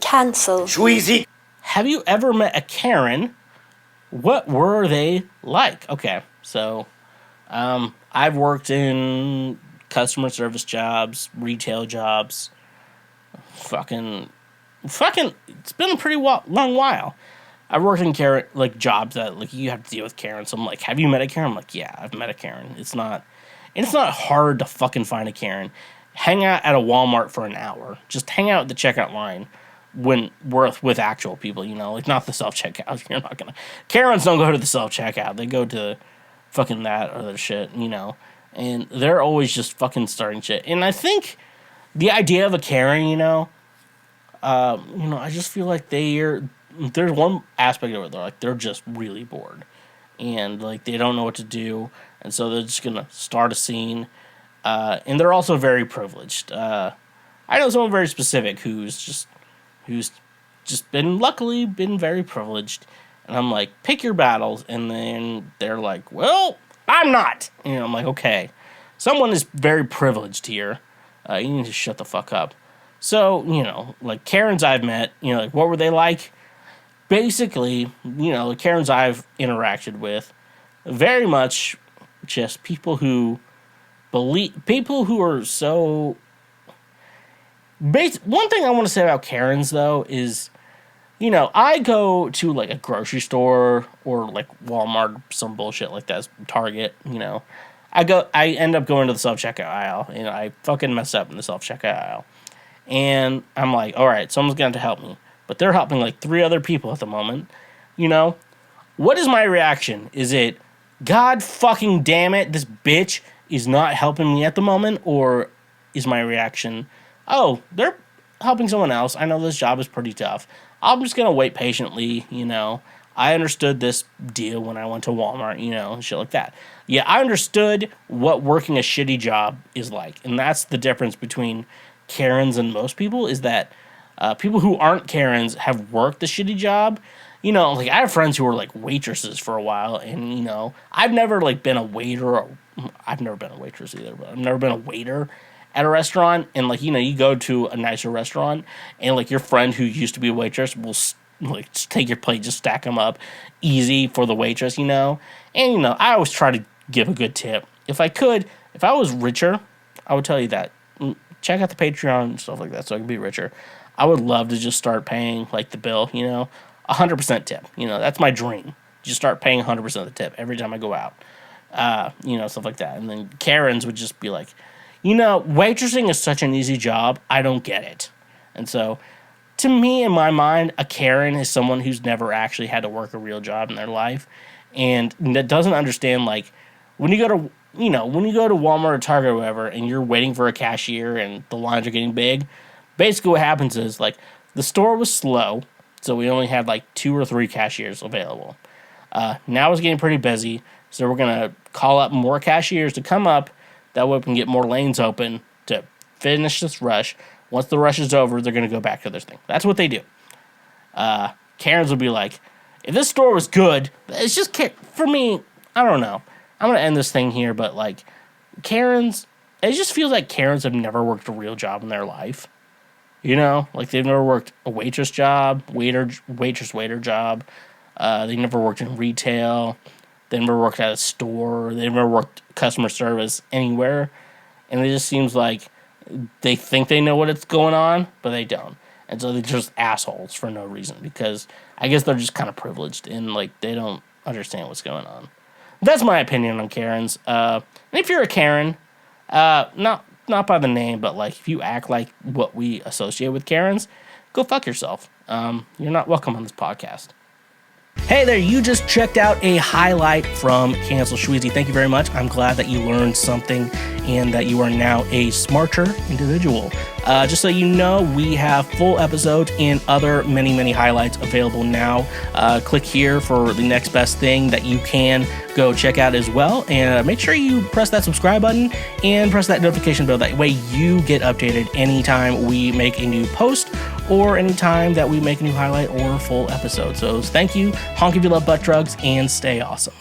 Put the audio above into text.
Cancel. Schweezy. Have you ever met a Karen? What were they like? Okay, so I've worked in customer service jobs, retail jobs. Fucking, it's been a pretty long while. I've worked in Karen, like, jobs that, like, you have to deal with Karen. So I'm like, have you met a Karen? I'm like, yeah, I've met a Karen. It's not hard to fucking find a Karen. Hang out at a Walmart for an hour. Just hang out at the checkout line when we're with actual people, you know, like, not the self-checkout. You're not gonna... Karens don't go to the self-checkout. They go to fucking that other shit, you know. And they're always just fucking starting shit. And I think the idea of a Karen, you know, I just feel like there's one aspect of it, they're just really bored. And, like, they don't know what to do. And so they're just gonna start a scene. And they're also very privileged. I know someone very specific who's just luckily been very privileged. And I'm like, pick your battles. And then they're like, well, I'm not. And I'm like, okay, someone is very privileged here. You need to shut the fuck up. So, you know, like, Karens I've met, you know, like, what were they like? Basically, you know, the Karens I've interacted with, very much just people who are so... One thing I want to say about Karens, though, is, you know, I go to, like, a grocery store or, like, Walmart, some bullshit like that, Target, you know. I end up going to the self-checkout aisle, and I fucking mess up in the self-checkout aisle. And I'm like, all right, someone's going to help me. But they're helping, like, 3 other people at the moment, you know. What is my reaction? Is it, God fucking damn it, this bitch is not helping me at the moment? Or is my reaction, oh, they're helping someone else. I know this job is pretty tough. I'm just going to wait patiently, you know. I understood this deal when I went to Walmart, you know, and shit like that. Yeah, I understood what working a shitty job is like. And that's the difference between Karens and most people, is that people who aren't Karens have worked a shitty job. You know, like, I have friends who were, like, waitresses for a while, and, you know, I've never, like, been a waiter, I've never been a waitress either, but I've never been a waiter at a restaurant. And, like, you know, you go to a nicer restaurant, and, like, your friend who used to be a waitress will, like, just take your plate, just stack them up easy for the waitress, you know. And, you know, I always try to give a good tip. If I was richer, I would tell you that. Check out the Patreon and stuff like that so I can be richer. I would love to just start paying, like, the bill, you know, 100% tip. You know, that's my dream. Just start paying 100% of the tip every time I go out. You know, stuff like that. And then Karens would just be like, you know, waitressing is such an easy job. I don't get it. And so, to me, in my mind, a Karen is someone who's never actually had to work a real job in their life. And that doesn't understand, like, when you go to Walmart or Target or whatever, and you're waiting for a cashier and the lines are getting big, basically what happens is, like, the store was slow, so we only had, like, 2 or 3 cashiers available. Now it's getting pretty busy, so we're going to call up more cashiers to come up. That way we can get more lanes open to finish this rush. Once the rush is over, they're going to go back to their thing. That's what they do. Karens will be like, if this store was good, it's just, for me, I don't know. I'm going to end this thing here, but, like, Karens, it just feels like Karens have never worked a real job in their life. You know? Like, they've never worked a waitress job, waiter job. They never worked in retail. They never worked at a store. They never worked customer service anywhere. And it just seems like they think they know what's going on, but they don't. And so they're just assholes for no reason, because I guess they're just kind of privileged and, like, they don't understand what's going on. That's my opinion on Karens. And if you're a Karen, not by the name, but, like, if you act like what we associate with Karens, go fuck yourself. You're not welcome on this podcast. Hey there, you just checked out a highlight from Cancel Schweezy. Thank you very much. I'm glad that you learned something and that you are now a smarter individual. Just so you know, we have full episodes and other many, many highlights available now. Click here for the next best thing that you can go check out as well. And make sure you press that subscribe button and press that notification bell. That way you get updated anytime we make a new post or anytime that we make a new highlight or full episode. So thank you, honk if you love butt drugs, and stay awesome.